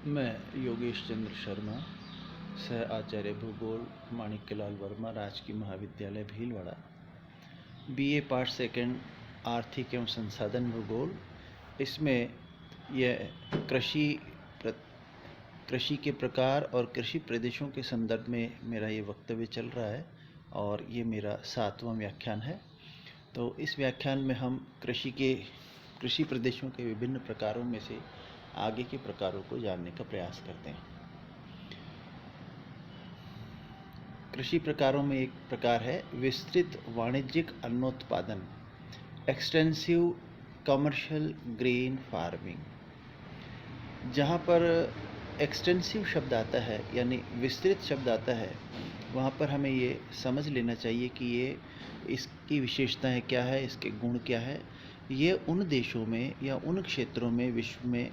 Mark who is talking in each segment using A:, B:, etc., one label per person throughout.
A: मैं योगेश चंद्र शर्मा, सह आचार्य भूगोल, माणिक्यलाल वर्मा, राजकीय महाविद्यालय भीलवाड़ा, बीए पार्ट सेकंड, आर्थिक एवं संसाधन भूगोल। इसमें यह कृषि के प्रकार और कृषि प्रदेशों के संदर्भ में मेरा ये वक्तव्य चल रहा है और ये मेरा 7वां व्याख्यान है। तो इस व्याख्यान में हम कृषि प्रदेशों के विभिन्न प्रकारों में से आगे के प्रकारों को जानने का प्रयास करते हैं। कृषि प्रकारों में एक प्रकार है विस्तृत वाणिज्यिक अन्नोत्पादन, एक्सटेंसिव कमर्शियल ग्रेन फार्मिंग। जहाँ पर एक्सटेंसिव शब्द आता है यानी विस्तृत शब्द आता है, वहाँ पर हमें ये समझ लेना चाहिए कि ये इसकी विशेषताएं क्या है, इसके गुण क्या है। ये उन देशों में या उन क्षेत्रों में विश्व में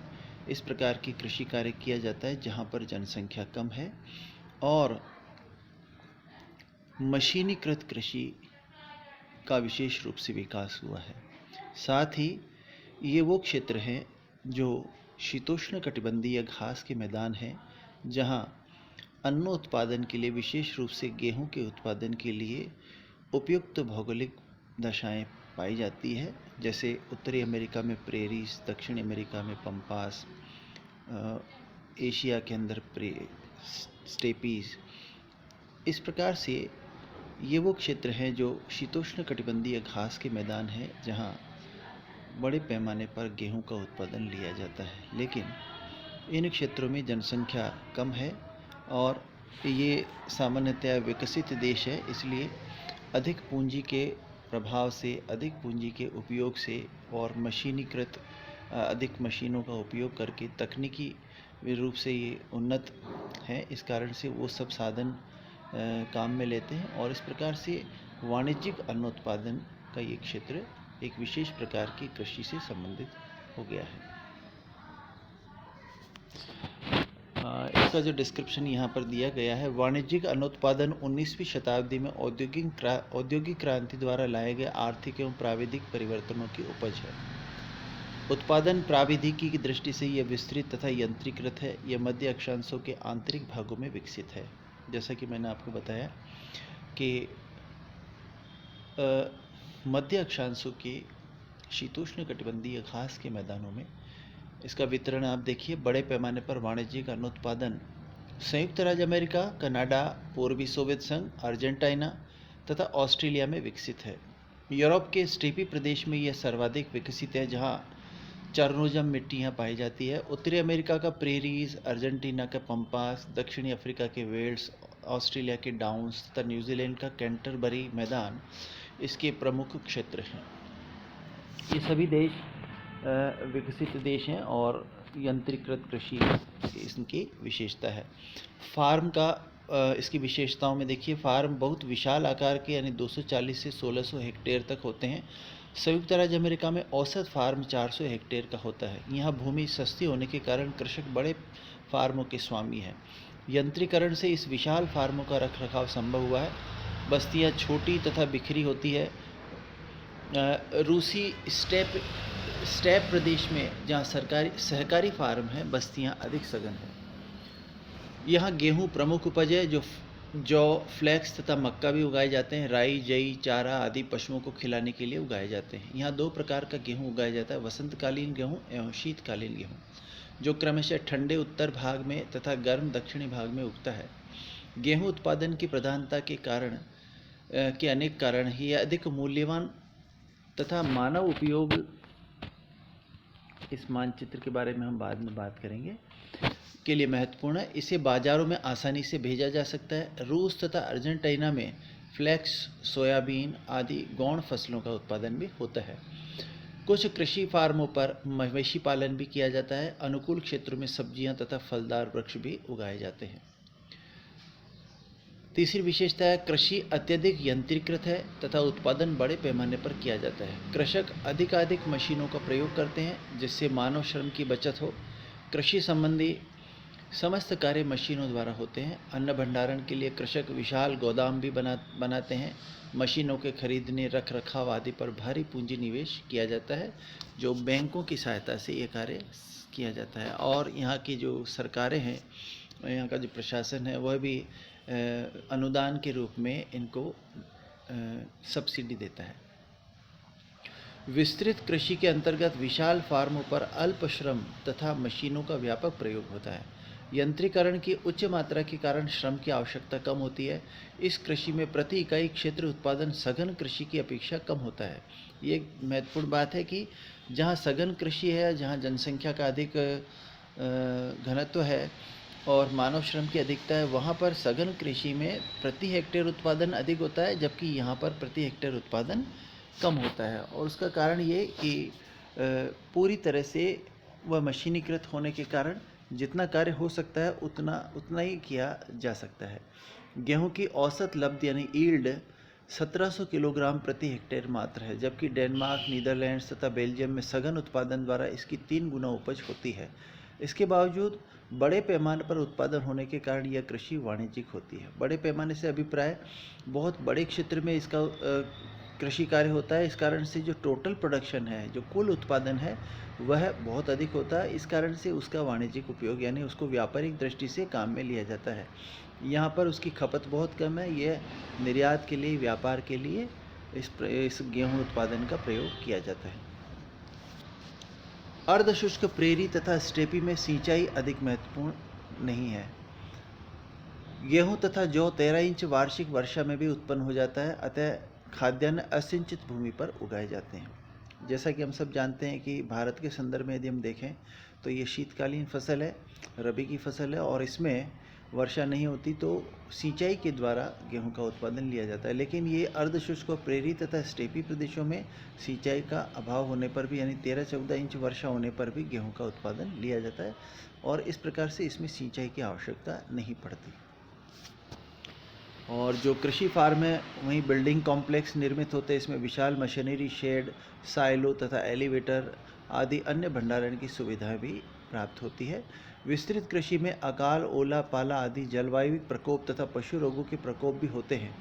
A: इस प्रकार की कृषि कार्य किया जाता है जहाँ पर जनसंख्या कम है और मशीनीकृत कृषि का विशेष रूप से विकास हुआ है। साथ ही ये वो क्षेत्र हैं जो शीतोष्ण कटिबंधीय घास के मैदान हैं, जहाँ अन्न उत्पादन के लिए विशेष रूप से गेहूं के उत्पादन के लिए उपयुक्त भौगोलिक दशाएं पाई जाती है। जैसे उत्तरी अमेरिका में प्रेरीज, दक्षिण अमेरिका में पंपास, एशिया के अंदर स्टेपीज। इस प्रकार से ये वो क्षेत्र हैं जो शीतोष्ण कटिबंधीय घास के मैदान हैं, जहाँ बड़े पैमाने पर गेहूं का उत्पादन लिया जाता है। लेकिन इन क्षेत्रों में जनसंख्या कम है और ये सामान्यतया विकसित देश है, इसलिए अधिक पूंजी के प्रभाव से, अधिक पूंजी के उपयोग से और मशीनीकृत अधिक मशीनों का उपयोग करके तकनीकी रूप से ये उन्नत है। इस कारण से वो सब साधन काम में लेते हैं और इस प्रकार से वाणिज्यिक अन्नोत्पादन का ये क्षेत्र एक विशेष प्रकार की कृषि से संबंधित हो गया है। इसका जो डिस्क्रिप्शन यहाँ पर दिया गया है, वाणिज्यिक अन्नोत्पादन 19वीं शताब्दी में औद्योगिक क्रांति द्वारा लाए गए आर्थिक एवं प्राविधिक परिवर्तनों की उपज है। उत्पादन प्राविधिकी की दृष्टि से यह विस्तृत तथा यंत्रीकृत है। यह मध्य अक्षांशों के आंतरिक भागों में विकसित है। जैसा कि मैंने आपको बताया कि मध्य अक्षांशों के शीतोष्ण कटिबंधीय घास के मैदानों में इसका वितरण आप देखिए। बड़े पैमाने पर वाणिज्यिक अन्नोत्पादन संयुक्त राज्य अमेरिका, कनाडा, पूर्वी सोवियत संघ, अर्जेंटीना तथा ऑस्ट्रेलिया में विकसित है। यूरोप के स्टेपी प्रदेश में यह सर्वाधिक विकसित है, जहाँ चरनोजम मिट्टियाँ पाई जाती है। उत्तरी अमेरिका का प्रेरीज, अर्जेंटीना का पंपास, दक्षिणी अफ्रीका के वेल्स, ऑस्ट्रेलिया के डाउन्स तथा न्यूजीलैंड का कैंटरबरी मैदान इसके प्रमुख क्षेत्र हैं। ये सभी देश विकसित देश हैं और यंत्रीकृत कृषि इसकी विशेषता है। फार्म का इसकी विशेषताओं में देखिए, फार्म बहुत विशाल आकार के यानी 240 से 1600 हेक्टेयर तक होते हैं। संयुक्त राज्य अमेरिका में औसत फार्म 400 हेक्टेयर का होता है। यहाँ भूमि सस्ती होने के कारण कृषक बड़े फार्मों के स्वामी हैं। यंत्रीकरण से इस विशाल फार्मों का रखरखाव संभव हुआ है। बस्तियाँ छोटी तथा बिखरी होती है। रूसी स्टेप प्रदेश में जहाँ सहकारी फार्म है, बस्तियाँ अधिक सघन हैं। यहाँ गेहूँ प्रमुख उपज है, जो जौ, फ्लैक्स तथा मक्का भी उगाए जाते हैं। राई, जई, चारा आदि पशुओं को खिलाने के लिए उगाए जाते हैं। यहाँ 2 प्रकार का गेहूँ उगाया जाता है, वसंतकालीन गेहूँ एवं शीतकालीन गेहूँ, जो क्रमशः ठंडे उत्तर भाग में तथा गर्म दक्षिणी भाग में उगता है। गेहूँ उत्पादन की प्रधानता के अनेक कारण ही अधिक मूल्यवान तथा मानव उपयोग, इस मानचित्र के बारे में हम बाद में बात करेंगे, के लिए महत्वपूर्ण है। इसे बाजारों में आसानी से भेजा जा सकता है। रूस तथा अर्जेंटीना में फ्लैक्स, सोयाबीन आदि गौण फसलों का उत्पादन भी होता है। कुछ कृषि फार्मों पर मवेशी पालन भी किया जाता है। अनुकूल क्षेत्रों में सब्जियां तथा फलदार वृक्ष भी उगाए जाते हैं। तीसरी विशेषता है, कृषि अत्यधिक यंत्रीकृत है तथा उत्पादन बड़े पैमाने पर किया जाता है। कृषक अधिकाधिक मशीनों का प्रयोग करते हैं, जिससे मानव श्रम की बचत हो। कृषि संबंधी समस्त कार्य मशीनों द्वारा होते हैं। अन्न भंडारण के लिए कृषक विशाल गोदाम भी बनाते हैं। मशीनों के खरीदने, रख रखाव आदि पर भारी पूंजी निवेश किया जाता है, जो बैंकों की सहायता से ये कार्य किया जाता है। और यहाँ की जो सरकारें हैं, यहाँ का जो प्रशासन है, वह भी अनुदान के रूप में इनको सब्सिडी देता है। विस्तृत कृषि के अंतर्गत विशाल फार्मों पर अल्प श्रम तथा मशीनों का व्यापक प्रयोग होता है। यंत्रीकरण की उच्च मात्रा के कारण श्रम की आवश्यकता कम होती है। इस कृषि में प्रति इकाई क्षेत्र उत्पादन सघन कृषि की अपेक्षा कम होता है। ये एक महत्वपूर्ण बात है कि जहाँ सघन कृषि है, जहाँ जनसंख्या का अधिक घनत्व है और मानव श्रम की अधिकता है, वहाँ पर सघन कृषि में प्रति हेक्टेयर उत्पादन अधिक होता है, जबकि यहाँ पर प्रति हेक्टेयर उत्पादन कम होता है। और उसका कारण ये कि पूरी तरह से वह मशीनीकृत होने के कारण जितना कार्य हो सकता है उतना ही किया जा सकता है। गेहूं की औसत लब्ध यानी ईल्ड 1700 किलोग्राम प्रति हेक्टेयर मात्र है, जबकि डेनमार्क, नीदरलैंड्स तथा बेल्जियम में सघन उत्पादन द्वारा इसकी 3 गुना उपज होती है। इसके बावजूद बड़े पैमाने पर उत्पादन होने के कारण यह कृषि वाणिज्यिक होती है। बड़े पैमाने से अभिप्राय बहुत बड़े क्षेत्र में इसका कृषि कार्य होता है। इस कारण से जो टोटल प्रोडक्शन है, जो कुल उत्पादन है, वह बहुत अधिक होता है। इस कारण से उसका वाणिज्यिक उपयोग यानी उसको व्यापारिक दृष्टि से काम में लिया जाता है। यहाँ पर उसकी खपत बहुत कम है। यह निर्यात के लिए, व्यापार के लिए इस गेहूँ उत्पादन का प्रयोग किया जाता है। अर्धशुष्क प्रेरी तथा स्टेपी में सिंचाई अधिक महत्वपूर्ण नहीं है। गेहूं तथा जौ 13 इंच वार्षिक वर्षा में भी उत्पन्न हो जाता है, अतः खाद्यान्न असिंचित भूमि पर उगाए जाते हैं। जैसा कि हम सब जानते हैं कि भारत के संदर्भ में यदि हम देखें तो ये शीतकालीन फसल है, रबी की फसल है, और इसमें वर्षा नहीं होती तो सिंचाई के द्वारा गेहूं का उत्पादन लिया जाता है। लेकिन ये अर्धशुष्क और प्रेरी तथा स्टेपी प्रदेशों में सिंचाई का अभाव होने पर भी, यानी 13-14 इंच वर्षा होने पर भी गेहूं का उत्पादन लिया जाता है, और इस प्रकार से इसमें सिंचाई की आवश्यकता नहीं पड़ती। और जो कृषि फार्म है वहीं बिल्डिंग कॉम्प्लेक्स निर्मित होते हैं। इसमें विशाल मशीनरी, शेड, साइलो तथा एलिवेटर आदि अन्य भंडारण की सुविधाएं भी प्राप्त होती है। विस्तृत कृषि में अकाल, ओला, पाला आदि जलवायु प्रकोप तथा पशु रोगों के प्रकोप भी होते हैं।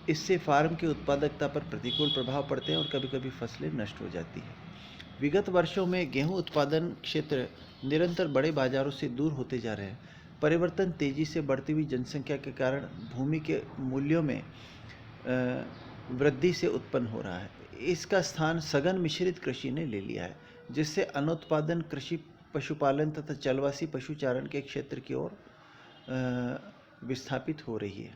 A: इससे फार्म की उत्पादकता पर प्रतिकूल प्रभाव पड़ते हैं और कभी कभी फसलें नष्ट हो जाती हैं। विगत वर्षों में गेहूं उत्पादन क्षेत्र निरंतर बड़े बाजारों से दूर होते जा रहे हैं। परिवर्तन तेजी से बढ़ती हुई जनसंख्या के कारण भूमि के मूल्यों में वृद्धि से उत्पन्न हो रहा है। इसका स्थान सघन मिश्रित कृषि ने ले लिया है, जिससे अनुत्पादन कृषि, पशुपालन तथा चलवासी पशुचारण के क्षेत्र की ओर विस्थापित हो रही है।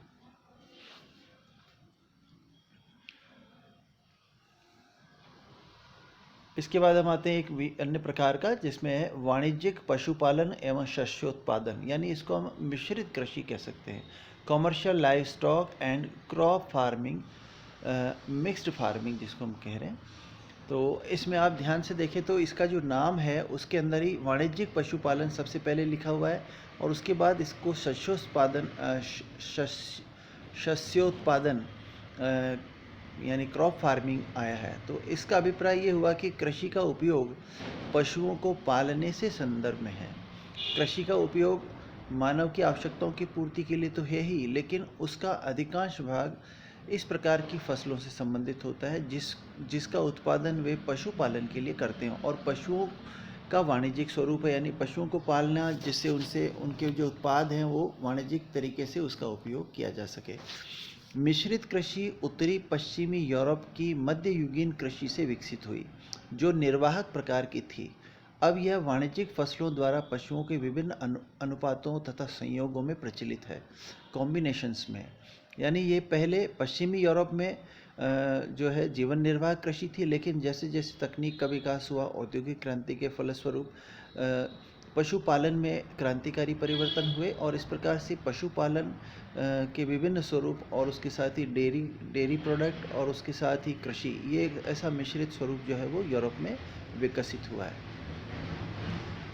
A: इसके बाद हम आते हैं एक अन्य प्रकार का, जिसमें है वाणिज्यिक पशुपालन एवं शस्योत्पादन, यानी इसको हम मिश्रित कृषि कह सकते हैं। Commercial live stock and crop farming, mixed farming जिसको हम कह रहे हैं। तो इसमें आप ध्यान से देखें तो इसका जो नाम है उसके अंदर ही वाणिज्यिक पशुपालन सबसे पहले लिखा हुआ है, और उसके बाद इसको शस्योत्पादन यानी क्रॉप फार्मिंग आया है। तो इसका अभिप्राय ये हुआ कि कृषि का उपयोग पशुओं को पालने से संदर्भ में है। कृषि का उपयोग मानव की आवश्यकताओं की पूर्ति के लिए तो है ही, लेकिन उसका अधिकांश भाग इस प्रकार की फसलों से संबंधित होता है जिसका उत्पादन वे पशुपालन के लिए करते हैं, और पशुओं का वाणिज्यिक स्वरूप है, यानी पशुओं को पालना जिससे उनके जो उत्पाद हैं वो वाणिज्यिक तरीके से उसका उपयोग किया जा सके। मिश्रित कृषि उत्तरी पश्चिमी यूरोप की मध्ययुगीन कृषि से विकसित हुई, जो निर्वाहक प्रकार की थी। अब यह वाणिज्यिक फसलों द्वारा पशुओं के विभिन्न अनुपातों तथा संयोगों में प्रचलित है, कॉम्बिनेशंस में। यानी ये पहले पश्चिमी यूरोप में जो है जीवन निर्वाह कृषि थी, लेकिन जैसे जैसे तकनीक का विकास हुआ, औद्योगिक क्रांति के फलस्वरूप पशुपालन में क्रांतिकारी परिवर्तन हुए, और इस प्रकार से पशुपालन के विभिन्न स्वरूप और उसके साथ ही डेयरी प्रोडक्ट और उसके साथ ही कृषि, ये एक ऐसा मिश्रित स्वरूप जो है वो यूरोप में विकसित हुआ है।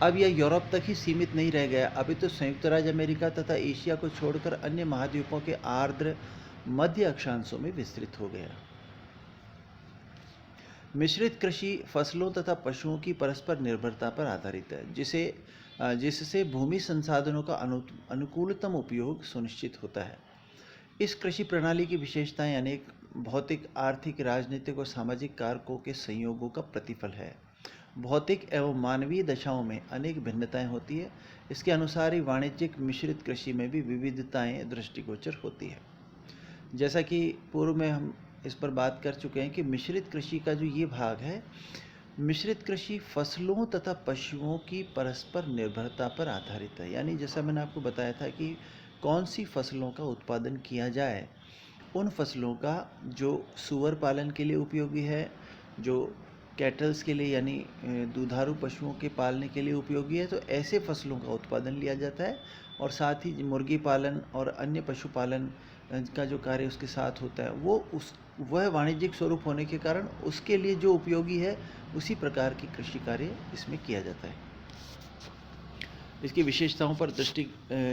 A: अब यह यूरोप तक ही सीमित नहीं रह गया, अभी तो संयुक्त राज्य अमेरिका तथा एशिया को छोड़कर अन्य महाद्वीपों के आर्द्र मध्य अक्षांशों में विस्तृत हो गया। मिश्रित कृषि फसलों तथा पशुओं की परस्पर निर्भरता पर आधारित है, जिससे भूमि संसाधनों का अनुकूलतम उपयोग सुनिश्चित होता है। इस कृषि प्रणाली की विशेषताएं अनेक भौतिक, आर्थिक, राजनीतिक और सामाजिक कारकों के संयोगों का प्रतिफल है। भौतिक एवं मानवीय दशाओं में अनेक भिन्नताएं होती है। इसके अनुसार ही वाणिज्यिक मिश्रित कृषि में भी विविधताएं दृष्टिगोचर होती है। जैसा कि पूर्व में हम इस पर बात कर चुके हैं कि मिश्रित कृषि का जो ये भाग है, मिश्रित कृषि फसलों तथा पशुओं की परस्पर निर्भरता पर आधारित है। यानी जैसा मैंने आपको बताया था कि कौन सी फसलों का उत्पादन किया जाए, उन फसलों का जो सूअर पालन के लिए उपयोगी है, जो कैटल्स के लिए यानी दुधारू पशुओं के पालने के लिए उपयोगी है, तो ऐसे फसलों का उत्पादन लिया जाता है। और साथ ही मुर्गी पालन और अन्य पशुपालन का जो कार्य उसके साथ होता है, वह वाणिज्यिक स्वरूप होने के कारण उसके लिए जो उपयोगी है उसी प्रकार की कृषि कार्य इसमें किया जाता है। इसकी विशेषताओं पर दृष्टि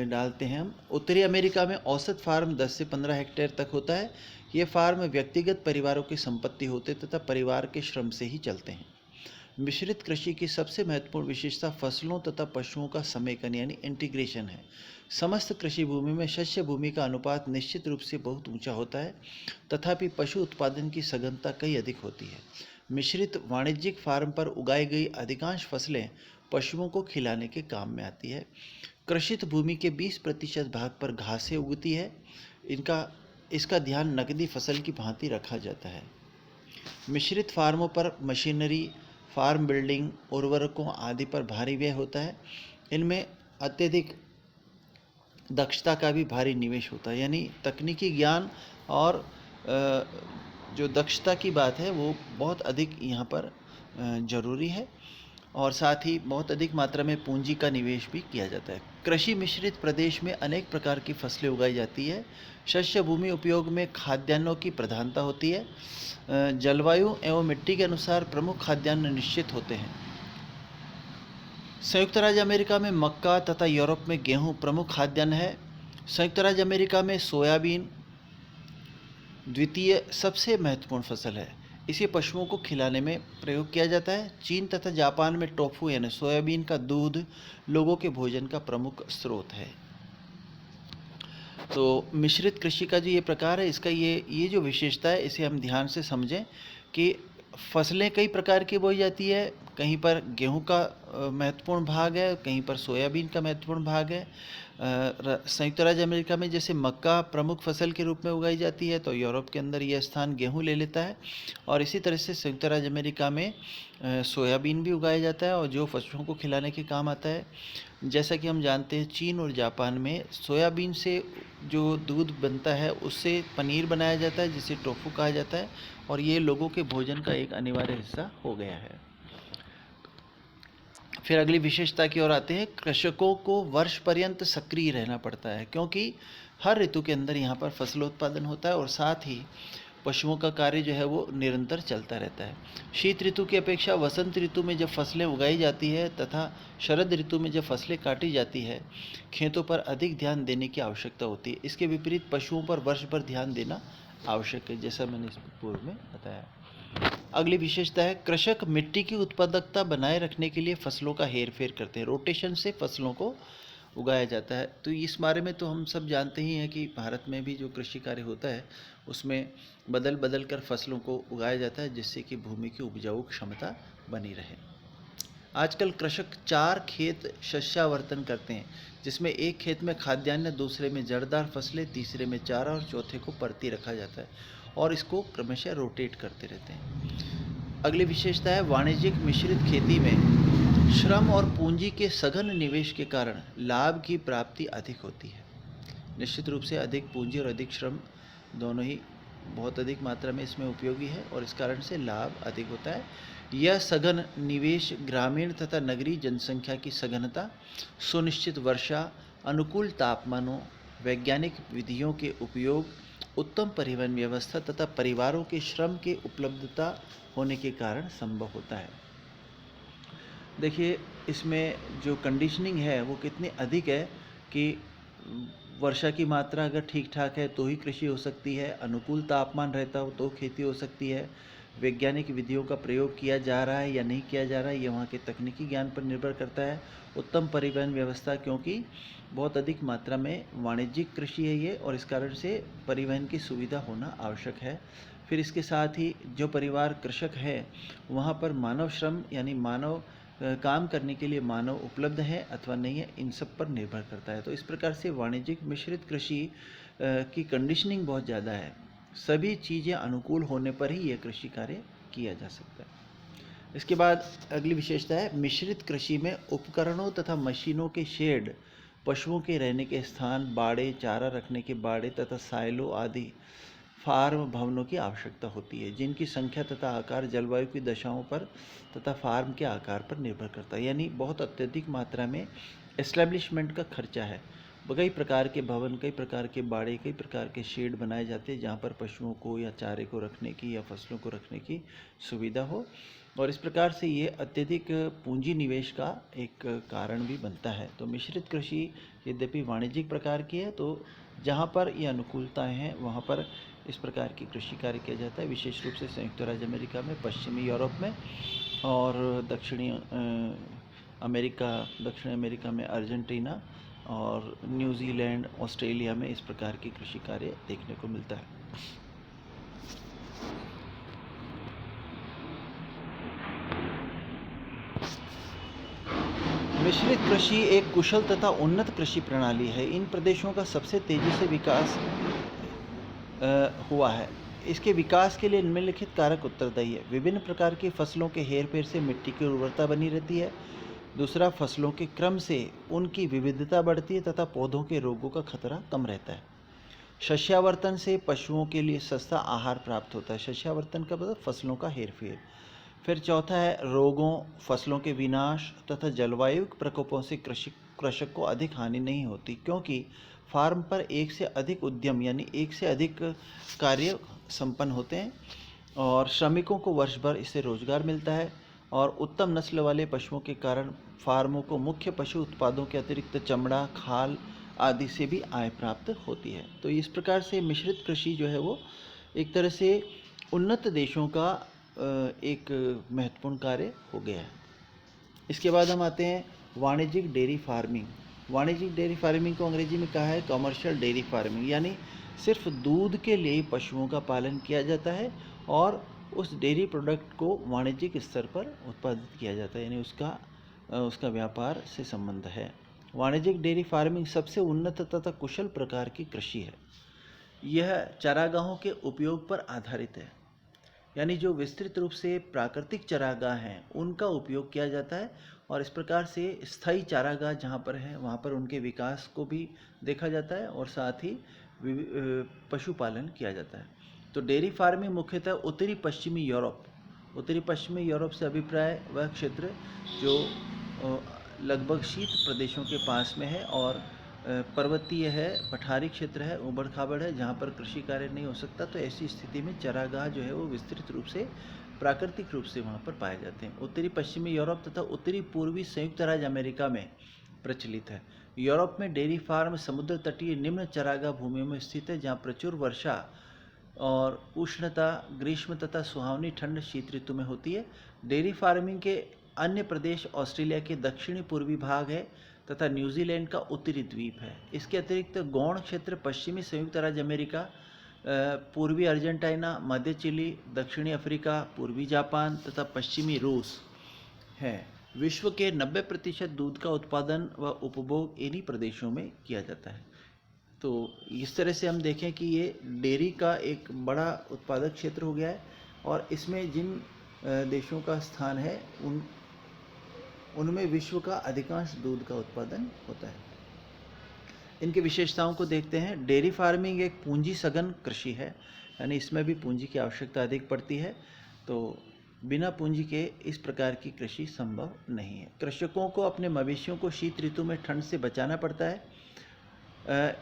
A: डालते हैं हम। उत्तरी अमेरिका में औसत फार्म 10 से 15 हेक्टेयर तक होता है। ये फार्म व्यक्तिगत परिवारों की संपत्ति होते तथा परिवार के श्रम से ही चलते हैं। मिश्रित कृषि की सबसे महत्वपूर्ण विशेषता फसलों तथा पशुओं का समेकन यानी इंटीग्रेशन है। समस्त कृषि भूमि में शस्य भूमि का अनुपात निश्चित रूप से बहुत ऊंचा होता है, तथापि पशु उत्पादन की सघनता कई अधिक होती है। मिश्रित वाणिज्यिक फार्म पर उगाई गई अधिकांश फसलें पशुओं को खिलाने के काम में आती है। कृषित भूमि के 20% भाग पर घासें उगती है। इसका ध्यान नकदी फसल की भांति रखा जाता है। मिश्रित फार्मों पर मशीनरी, फार्म बिल्डिंग, उर्वरकों आदि पर भारी व्यय होता है। इनमें अत्यधिक दक्षता का भी भारी निवेश होता है। यानी तकनीकी ज्ञान और जो दक्षता की बात है वो बहुत अधिक यहाँ पर जरूरी है, और साथ ही बहुत अधिक मात्रा में पूंजी का निवेश भी किया जाता है। कृषि मिश्रित प्रदेश में अनेक प्रकार की फसलें उगाई जाती है। शस्य भूमि उपयोग में खाद्यान्नों की प्रधानता होती है। जलवायु एवं मिट्टी के अनुसार प्रमुख खाद्यान्न निश्चित होते हैं। संयुक्त राज्य अमेरिका में मक्का तथा यूरोप में गेहूं प्रमुख खाद्यान्न है। संयुक्त राज्य अमेरिका में सोयाबीन द्वितीय सबसे महत्वपूर्ण फसल है। इसे पशुओं को खिलाने में प्रयोग किया जाता है। चीन तथा जापान में टोफू यानी सोयाबीन का दूध लोगों के भोजन का प्रमुख स्रोत है। तो मिश्रित कृषि का जो ये प्रकार है, इसका ये जो विशेषता है, इसे हम ध्यान से समझें कि फसलें कई प्रकार की बोई जाती है। कहीं पर गेहूं का महत्वपूर्ण भाग है, कहीं पर सोयाबीन का महत्वपूर्ण भाग है। संयुक्त राज्य अमेरिका में जैसे मक्का प्रमुख फसल के रूप में उगाई जाती है, तो यूरोप के अंदर यह स्थान गेहूं ले लेता है। और इसी तरह से संयुक्त राज्य अमेरिका में सोयाबीन भी उगाया जाता है और जो पशुओं को खिलाने के काम आता है। जैसा कि हम जानते हैं, चीन और जापान में सोयाबीन से जो दूध बनता है उससे पनीर बनाया जाता है, जिसे टोफू कहा जाता है, और ये लोगों के भोजन का एक अनिवार्य हिस्सा हो गया है। फिर अगली विशेषता की ओर आते हैं। कृषकों को वर्ष पर्यंत सक्रिय रहना पड़ता है, क्योंकि हर ऋतु के अंदर यहाँ पर फसलोत्पादन होता है और साथ ही पशुओं का कार्य जो है वो निरंतर चलता रहता है। शीत ऋतु की अपेक्षा वसंत ऋतु में जब फसलें उगाई जाती है तथा शरद ऋतु में जब फसलें काटी जाती है, खेतों पर अधिक ध्यान देने की आवश्यकता होती है। इसके विपरीत पशुओं पर वर्ष भर ध्यान देना आवश्यक है, जैसा मैंने इस पूर्व में बताया। अगली विशेषता है, कृषक मिट्टी की उत्पादकता बनाए रखने के लिए फसलों का हेरफेर करते हैं। रोटेशन से फसलों को उगाया जाता है। तो इस बारे में तो हम सब जानते ही हैं कि भारत में भी जो कृषि कार्य होता है उसमें बदल बदल कर फसलों को उगाया जाता है, जिससे कि भूमि की उपजाऊ क्षमता बनी रहे। आजकल कृषक 4 खेत शस्यावर्तन करते हैं, जिसमें एक खेत में खाद्यान्न, दूसरे में जड़दार फसलें, तीसरे में चारा और चौथे को परती रखा जाता है, और इसको क्रमशः रोटेट करते रहते हैं। अगली विशेषता है, वाणिज्यिक मिश्रित खेती में श्रम और पूंजी के सघन निवेश के कारण लाभ की प्राप्ति अधिक होती है। निश्चित रूप से अधिक पूंजी और अधिक श्रम दोनों ही बहुत अधिक मात्रा में इसमें उपयोगी है, और इस कारण से लाभ अधिक होता है। यह सघन निवेश ग्रामीण तथा नगरीय जनसंख्या की सघनता, सुनिश्चित वर्षा, अनुकूल तापमानों, वैज्ञानिक विधियों के उपयोग, उत्तम परिवहन व्यवस्था तथा परिवारों के श्रम के उपलब्धता होने के कारण संभव होता है। देखिए, इसमें जो कंडीशनिंग है वो कितनी अधिक है कि वर्षा की मात्रा अगर ठीक ठाक है तो ही कृषि हो सकती है, अनुकूल तापमान रहता हो तो खेती हो सकती है, वैज्ञानिक विधियों का प्रयोग किया जा रहा है या नहीं किया जा रहा है, ये वहाँ के तकनीकी ज्ञान पर निर्भर करता है। उत्तम परिवहन व्यवस्था, क्योंकि बहुत अधिक मात्रा में वाणिज्यिक कृषि है ये, और इस कारण से परिवहन की सुविधा होना आवश्यक है। फिर इसके साथ ही जो परिवार कृषक है वहाँ पर मानव श्रम यानी मानव काम करने के लिए मानव उपलब्ध है अथवा नहीं है, इन सब पर निर्भर करता है। तो इस प्रकार से वाणिज्यिक मिश्रित कृषि की कंडीशनिंग बहुत ज़्यादा है। सभी चीज़ें अनुकूल होने पर ही यह कृषि कार्य किया जा सकता है। इसके बाद अगली विशेषता है मिश्रित कृषि में उपकरणों तथा मशीनों के शेड, पशुओं के रहने के स्थान, बाड़े, चारा रखने के बाड़े तथा साइलो आदि फार्म भवनों की आवश्यकता होती है, जिनकी संख्या तथा आकार जलवायु की दशाओं पर तथा फार्म के आकार पर निर्भर करता है। यानी बहुत अत्यधिक मात्रा में एस्टेब्लिशमेंट का खर्चा है। कई प्रकार के भवन, कई प्रकार के बाड़े, कई प्रकार के शेड बनाए जाते हैं जहाँ पर पशुओं को या चारे को रखने की या फसलों को रखने की सुविधा हो, और इस प्रकार से ये अत्यधिक पूंजी निवेश का एक कारण भी बनता है। तो मिश्रित कृषि यद्यपि वाणिज्यिक प्रकार की है, तो जहाँ पर ये अनुकूलताएँ हैं वहाँ पर इस प्रकार की कृषि कार्य किया जाता है, विशेष रूप से संयुक्त राज्य अमेरिका में, पश्चिमी यूरोप में, और दक्षिणी अमेरिका में अर्जेंटीना और न्यूजीलैंड, ऑस्ट्रेलिया में इस प्रकार की कृषि कार्य देखने को मिलता है। मिश्रित कृषि एक कुशल तथा उन्नत कृषि प्रणाली है। इन प्रदेशों का सबसे तेजी से विकास हुआ है। इसके विकास के लिए निम्नलिखित कारक उत्तरदायी है। विभिन्न प्रकार की फसलों के हेरफेर से मिट्टी की उर्वरता बनी रहती है। दूसरा, फसलों के क्रम से उनकी विविधता बढ़ती है तथा पौधों के रोगों का खतरा कम रहता है। शस्यावर्तन से पशुओं के लिए सस्ता आहार प्राप्त होता है। शस्यावर्तन का मतलब फसलों का हेरफेर। फिर चौथा है रोगों, फसलों के विनाश तथा जलवायु प्रकोपों से कृषक को अधिक हानि नहीं होती, क्योंकि फार्म पर एक से अधिक उद्यम यानी एक से अधिक कार्य संपन्न होते हैं और श्रमिकों को वर्ष भर इससे रोजगार मिलता है। और उत्तम नस्ल वाले पशुओं के कारण फार्मों को मुख्य पशु उत्पादों के अतिरिक्त चमड़ा, खाल आदि से भी आय प्राप्त होती है। तो इस प्रकार से मिश्रित कृषि जो है वो एक तरह से उन्नत देशों का एक महत्वपूर्ण कार्य हो गया है। इसके बाद हम आते हैं वाणिज्यिक डेयरी फार्मिंग। वाणिज्यिक डेयरी फार्मिंग को अंग्रेजी में कहा है कमर्शियल डेयरी फार्मिंग, यानी सिर्फ दूध के लिए पशुओं का पालन किया जाता है और उस डेयरी प्रोडक्ट को वाणिज्यिक स्तर पर उत्पादित किया जाता है, यानी उसका व्यापार से संबंध है। वाणिज्यिक डेयरी फार्मिंग सबसे उन्नत तथा कुशल प्रकार की कृषि है। यह चारागाहों के उपयोग पर आधारित है, यानी जो विस्तृत रूप से प्राकृतिक चारागाह हैं उनका उपयोग किया जाता है और इस प्रकार से स्थायी चारागाह जहाँ पर है वहाँ पर उनके विकास को भी देखा जाता है और साथ ही पशुपालन किया जाता है। तो डेयरी फार्मिंग मुख्यतः उत्तरी पश्चिमी यूरोप से अभिप्राय वह क्षेत्र जो लगभग शीत प्रदेशों के पास में है और पर्वतीय है, पठारी क्षेत्र है, ऊबड़ खाबड़ है, जहाँ पर कृषि कार्य नहीं हो सकता। तो ऐसी स्थिति में चारागाह जो है वो विस्तृत रूप से प्राकृतिक रूप से वहाँ पर पाए जाते हैं। उत्तरी पश्चिमी यूरोप तथा उत्तरी पूर्वी संयुक्त राज्य अमेरिका में प्रचलित है। यूरोप में डेयरी फार्म समुद्र तटीय निम्न चारागाह भूमियों में स्थित है, जहाँ प्रचुर वर्षा और उष्णता ग्रीष्म तथा सुहावनी ठंड शीत ऋतु में होती है। डेयरी फार्मिंग के अन्य प्रदेश ऑस्ट्रेलिया के दक्षिणी पूर्वी भाग है तथा न्यूजीलैंड का उत्तरी द्वीप है। इसके अतिरिक्त गौण क्षेत्र पश्चिमी संयुक्त राज्य अमेरिका, पूर्वी अर्जेंटीना, मध्य चिली, दक्षिणी अफ्रीका, पूर्वी जापान तथा पश्चिमी रूस है। विश्व के 90% दूध का उत्पादन व उपभोग इन्हीं प्रदेशों में किया जाता है। तो इस तरह से हम देखें कि ये डेयरी का एक बड़ा उत्पादक क्षेत्र हो गया है और इसमें जिन देशों का स्थान है उनमें विश्व का अधिकांश दूध का उत्पादन होता है। इनकी विशेषताओं को देखते हैं। डेयरी फार्मिंग एक पूंजी सघन कृषि है, यानी इसमें भी पूंजी की आवश्यकता अधिक पड़ती है। तो बिना पूंजी के इस प्रकार की कृषि संभव नहीं है। कृषकों को अपने मवेशियों को शीत ऋतु में ठंड से बचाना पड़ता है।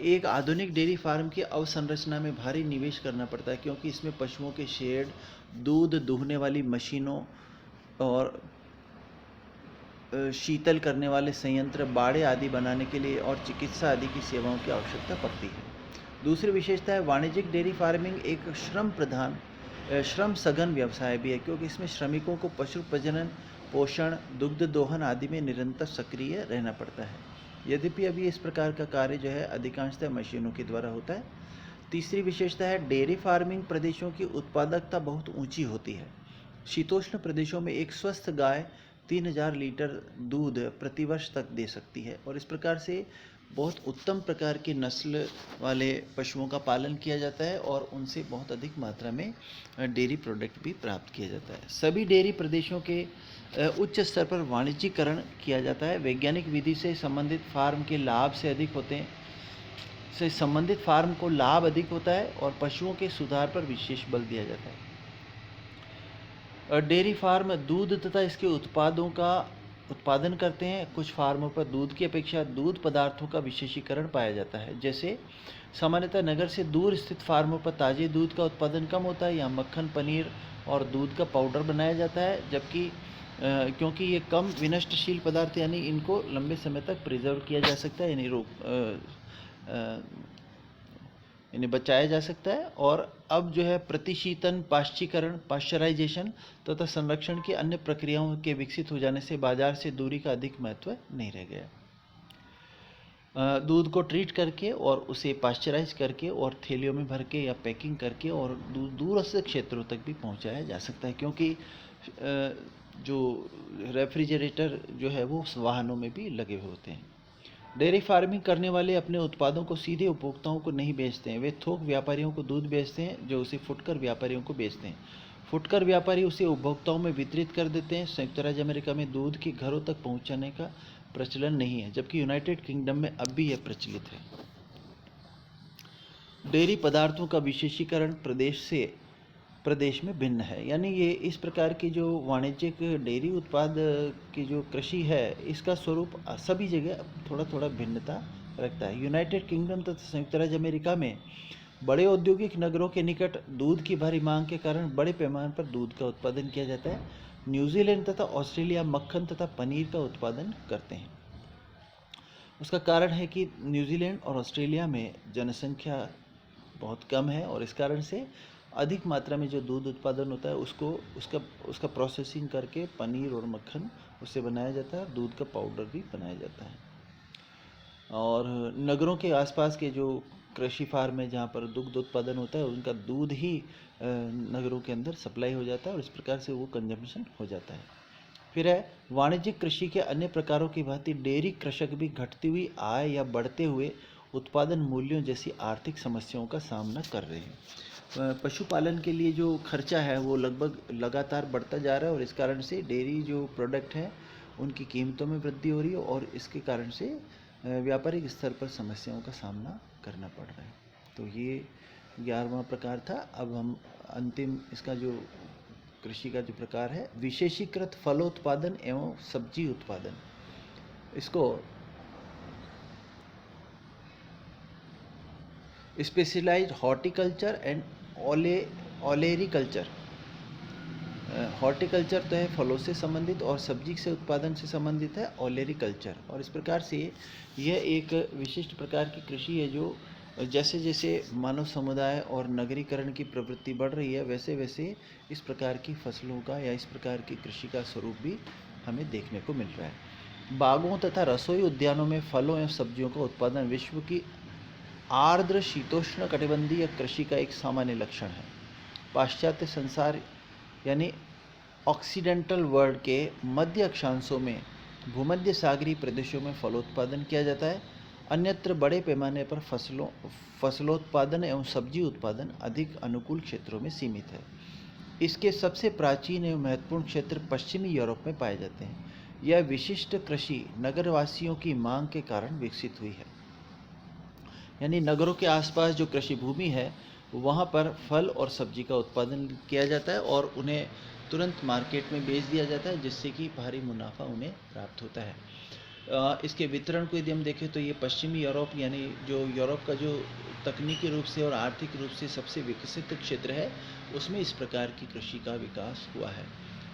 A: एक आधुनिक डेयरी फार्म की अवसंरचना में भारी निवेश करना पड़ता है, क्योंकि इसमें पशुओं के शेड, दूध दूहने वाली मशीनों और शीतल करने वाले संयंत्र, बाड़े आदि बनाने के लिए और चिकित्सा आदि की सेवाओं की आवश्यकता पड़ती है। दूसरी विशेषता है वाणिज्यिक डेयरी फार्मिंग एक श्रम सघन व्यवसाय भी है, क्योंकि इसमें श्रमिकों को पशु प्रजनन, पोषण, दुग्ध दोहन आदि में निरंतर सक्रिय रहना पड़ता है। यद्यपि अभी इस प्रकार का कार्य जो है अधिकांशतः मशीनों के द्वारा होता है। तीसरी विशेषता है डेयरी फार्मिंग प्रदेशों की उत्पादकता बहुत ऊंची होती है। शीतोष्ण प्रदेशों में एक स्वस्थ गाय 3000 लीटर दूध प्रतिवर्ष तक दे सकती है और इस प्रकार से बहुत उत्तम प्रकार की नस्ल वाले पशुओं का पालन किया जाता है और उनसे बहुत अधिक मात्रा में डेयरी प्रोडक्ट भी प्राप्त किया जाता है। सभी डेयरी प्रदेशों के उच्च स्तर पर वाणिज्यीकरण किया जाता है। वैज्ञानिक विधि से संबंधित फार्म के लाभ से अधिक होते हैं, से संबंधित फार्म को लाभ अधिक होता है और पशुओं के सुधार पर विशेष बल दिया जाता है। डेयरी फार्म दूध तथा इसके उत्पादों का उत्पादन करते हैं। कुछ फार्मों पर दूध की अपेक्षा दूध पदार्थों का विशेषीकरण पाया जाता है। जैसे सामान्यतः नगर से दूर स्थित फार्मों पर ताजे दूध का उत्पादन कम होता है। यहाँ मक्खन, पनीर और दूध का पाउडर बनाया जाता है, जबकि क्योंकि ये कम विनष्टशील पदार्थ यानी इनको लंबे समय तक प्रिजर्व किया जा सकता है, यानी इन्हें बचाया जा सकता है। और अब जो है प्रतिशीतन, पाश्चीकरण, पाश्चराइजेशन तथा संरक्षण की अन्य प्रक्रियाओं के विकसित हो जाने से बाजार से दूरी का अधिक महत्व नहीं रह गया। दूध को ट्रीट करके और उसे पाश्चराइज करके और थैलियों में भर के या पैकिंग करके और दूरस्थ क्षेत्रों तक भी पहुंचाया जा सकता है, क्योंकि जो रेफ्रिजरेटर जो है वो वाहनों में भी लगे हुए होते हैं। डेयरी फार्मिंग करने वाले अपने उत्पादों को सीधे उपभोक्ताओं को नहीं बेचते हैं, वे थोक व्यापारियों को दूध बेचते हैं जो उसे फुटकर व्यापारियों को बेचते हैं। फुटकर व्यापारी उसे उपभोक्ताओं में वितरित कर देते हैं। संयुक्त राज्य अमेरिका में दूध के घरों तक पहुंचाने का प्रचलन नहीं है, जबकि यूनाइटेड किंगडम में अब भी यह प्रचलित है। डेयरी पदार्थों का विशेषीकरण प्रदेश से प्रदेश में भिन्न है, यानी ये इस प्रकार की जो वाणिज्यिक डेयरी उत्पाद की जो कृषि है इसका स्वरूप सभी जगह थोड़ा थोड़ा भिन्नता रखता है। यूनाइटेड किंगडम तथा संयुक्त राज्य अमेरिका में बड़े औद्योगिक नगरों के निकट दूध की भारी मांग के कारण बड़े पैमाने पर दूध का उत्पादन किया जाता है। न्यूजीलैंड तथा ऑस्ट्रेलिया मक्खन तथा पनीर का उत्पादन करते हैं। उसका कारण है कि न्यूजीलैंड और ऑस्ट्रेलिया में जनसंख्या बहुत कम है और इस कारण से अधिक मात्रा में जो दूध उत्पादन होता है उसका प्रोसेसिंग करके पनीर और मक्खन उससे बनाया जाता है, दूध का पाउडर भी बनाया जाता है। और नगरों के आसपास के जो कृषि फार्म है जहाँ पर दुग्ध उत्पादन होता है उनका दूध ही नगरों के अंदर सप्लाई हो जाता है और इस प्रकार से वो कंजम्पशन हो जाता है। फिर है वाणिज्यिक कृषि के अन्य प्रकारों की भांति डेयरी कृषक भी घटती हुई आय या बढ़ते हुए उत्पादन मूल्यों जैसी आर्थिक समस्याओं का सामना कर रहे हैं। पशुपालन के लिए जो खर्चा है वो लगभग लगातार बढ़ता जा रहा है और इस कारण से डेयरी जो प्रोडक्ट है उनकी कीमतों में वृद्धि हो रही है और इसके कारण से व्यापारिक स्तर पर समस्याओं का सामना करना पड़ रहा है। तो ये 11वां प्रकार था। अब हम अंतिम इसका जो कृषि का जो प्रकार है विशेषीकृत फलोत्पादन एवं सब्जी उत्पादन, इसको specialised horticulture and olericulture. Horticulture तो है फलों से संबंधित और सब्जी से उत्पादन से संबंधित है ओलेरिकल्चर। और इस प्रकार से यह एक विशिष्ट प्रकार की कृषि है जो जैसे जैसे मानव समुदाय और नगरीकरण की प्रवृत्ति बढ़ रही है वैसे वैसे इस प्रकार की फसलों का या इस प्रकार की कृषि का स्वरूप भी हमें देखने को मिल रहा है। बागों तथा रसोई उद्यानों में फलों एवं सब्जियों का उत्पादन विश्व की आर्द्र शीतोष्ण कटिबंधीय कृषि का एक सामान्य लक्षण है। पाश्चात्य संसार यानी ऑक्सीडेंटल वर्ल्ड के मध्य अक्षांशों में भूमध्य सागरीय प्रदेशों में फलोत्पादन किया जाता है। अन्यत्र बड़े पैमाने पर फसलोत्पादन एवं सब्जी उत्पादन अधिक अनुकूल क्षेत्रों में सीमित है। इसके सबसे प्राचीन एवं महत्वपूर्ण क्षेत्र पश्चिमी यूरोप में पाए जाते हैं। यह विशिष्ट कृषि नगरवासियों की मांग के कारण विकसित हुई है, यानी नगरों के आसपास जो कृषि भूमि है वहाँ पर फल और सब्जी का उत्पादन किया जाता है और उन्हें तुरंत मार्केट में बेच दिया जाता है जिससे कि भारी मुनाफा उन्हें प्राप्त होता है। इसके वितरण को यदि हम देखें तो ये पश्चिमी यूरोप यानी जो यूरोप का जो तकनीकी रूप से और आर्थिक रूप से सबसे विकसित क्षेत्र है उसमें इस प्रकार की कृषि का विकास हुआ है।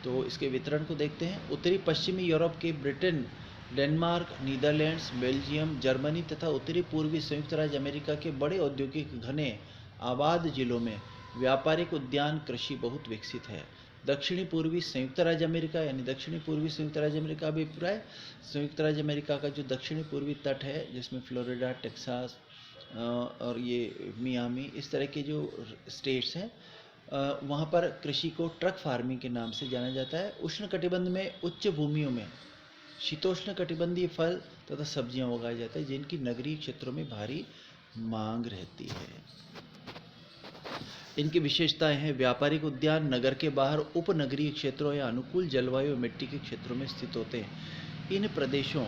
A: तो इसके वितरण को देखते हैं। उत्तरी पश्चिमी यूरोप के Britain, Denmark, Netherlands, Belgium, Germany तथा उत्तरी पूर्वी संयुक्त राज्य अमेरिका के बड़े औद्योगिक घने आबाद जिलों में व्यापारिक उद्यान कृषि बहुत विकसित है। दक्षिणी पूर्वी संयुक्त राज्य अमेरिका यानी दक्षिणी पूर्वी संयुक्त राज्य अमेरिका अभिप्राय संयुक्त राज्य अमेरिका का जो दक्षिणी पूर्वी तट है जिसमें फ्लोरिडा, टेक्सास और ये मियामी, इस तरह के जो स्टेट्स हैं वहाँ पर कृषि को ट्रक फार्मिंग के नाम से जाना जाता है। उष्णकटिबंध में उच्च भूमियों में शीतोष्ण कटिबंधीय फल तथा सब्जियां उगाई जाती हैं जिनकी नगरीय क्षेत्रों में भारी मांग रहती है। इनकी विशेषताएं हैं: व्यापारिक उद्यान नगर के बाहर उपनगरीय क्षेत्रों या अनुकूल जलवायु और मिट्टी के क्षेत्रों में स्थित होते हैं। इन प्रदेशों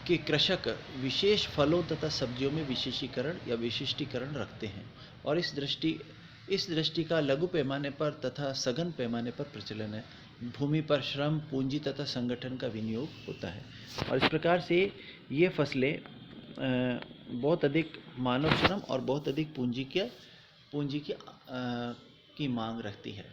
A: के कृषक विशेष फलों तथा सब्जियों में विशेषीकरण या विशिष्टीकरण रखते हैं और इस दृष्टि का लघु पैमाने पर तथा सघन पैमाने पर प्रचलन है। भूमि पर श्रम, पूंजी तथा संगठन का विनियोग होता है और इस प्रकार से ये फसलें बहुत अधिक मानव श्रम और बहुत अधिक पूंजी की मांग रखती है।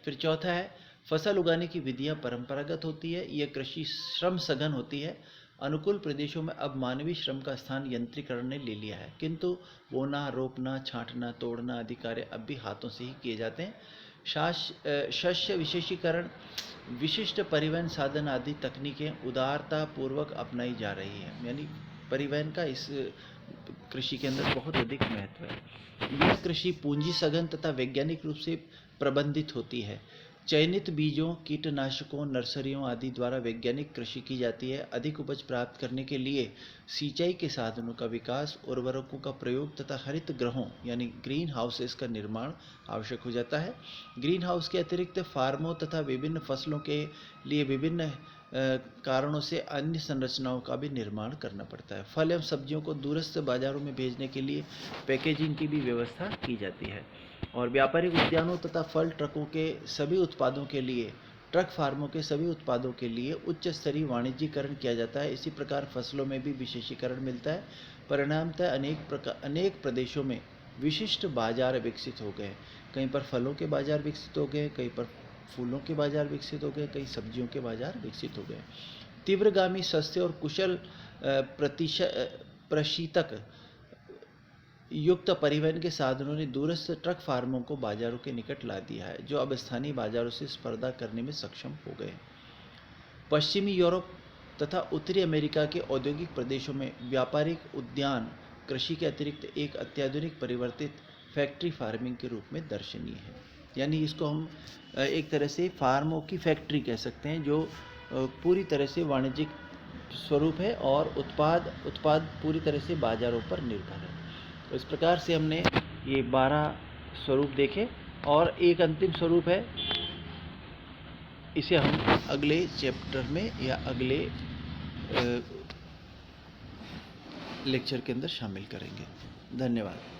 A: फिर चौथा है, फसल उगाने की विधियां परंपरागत होती है। यह कृषि श्रम सघन होती है। अनुकूल प्रदेशों में अब मानवीय श्रम का स्थान यंत्रीकरण ने ले लिया है, किंतु बोना, रोपना, छांटना, तोड़ना आदि कार्य अब भी हाथों से ही किए जाते हैं। शस्य विशेषीकरण, विशिष्ट परिवहन साधन आदि तकनीकें उदारता पूर्वक अपनाई जा रही है। यानी परिवहन का इस कृषि के अंदर बहुत अधिक महत्व है। यह कृषि पूंजी सघन तथा वैज्ञानिक रूप से प्रबंधित होती है। चयनित बीजों, कीटनाशकों, नर्सरियों आदि द्वारा वैज्ञानिक कृषि की जाती है। अधिक उपज प्राप्त करने के लिए सिंचाई के साधनों का विकास, उर्वरकों का प्रयोग तथा हरित गृहों यानी ग्रीन हाउसेस का निर्माण आवश्यक हो जाता है। ग्रीन हाउस के अतिरिक्त फार्मों तथा विभिन्न फसलों के लिए विभिन्न कारणों से अन्य संरचनाओं का भी निर्माण करना पड़ता है। फल एवं सब्जियों को दूरस्थ बाजारों में भेजने के लिए पैकेजिंग की भी व्यवस्था की जाती है और व्यापारिक उद्यानों तथा फल ट्रकों के सभी उत्पादों के लिए, ट्रक फार्मों के सभी उत्पादों के लिए उच्च स्तरीय वाणिज्यीकरण किया जाता है। इसी प्रकार फसलों में भी विशेषीकरण मिलता है। परिणामतः अनेक प्रदेशों में विशिष्ट बाजार विकसित हो गए। कहीं पर फलों के बाजार विकसित हो गए, कहीं पर फूलों के बाजार विकसित हो गए, कई सब्जियों के बाजार विकसित हो गए। तीव्रगामी, सस्ते और कुशल प्रशीतक युक्त परिवहन के साधनों ने दूरस्थ ट्रक फार्मों को बाजारों के निकट ला दिया है, जो अब स्थानीय बाजारों से स्पर्धा करने में सक्षम हो गए। पश्चिमी यूरोप तथा उत्तरी अमेरिका के औद्योगिक प्रदेशों में व्यापारिक उद्यान कृषि के अतिरिक्त एक अत्याधुनिक परिवर्तित फैक्ट्री फार्मिंग के रूप में दर्शनीय है। यानी इसको हम एक तरह से फार्मों की फैक्ट्री कह सकते हैं, जो पूरी तरह से वाणिज्यिक स्वरूप है और उत्पाद पूरी तरह से बाजारों पर निर्भर है। तो इस प्रकार से हमने ये 12 स्वरूप देखे और एक अंतिम स्वरूप है, इसे हम अगले चैप्टर में या अगले लेक्चर के अंदर शामिल करेंगे। धन्यवाद।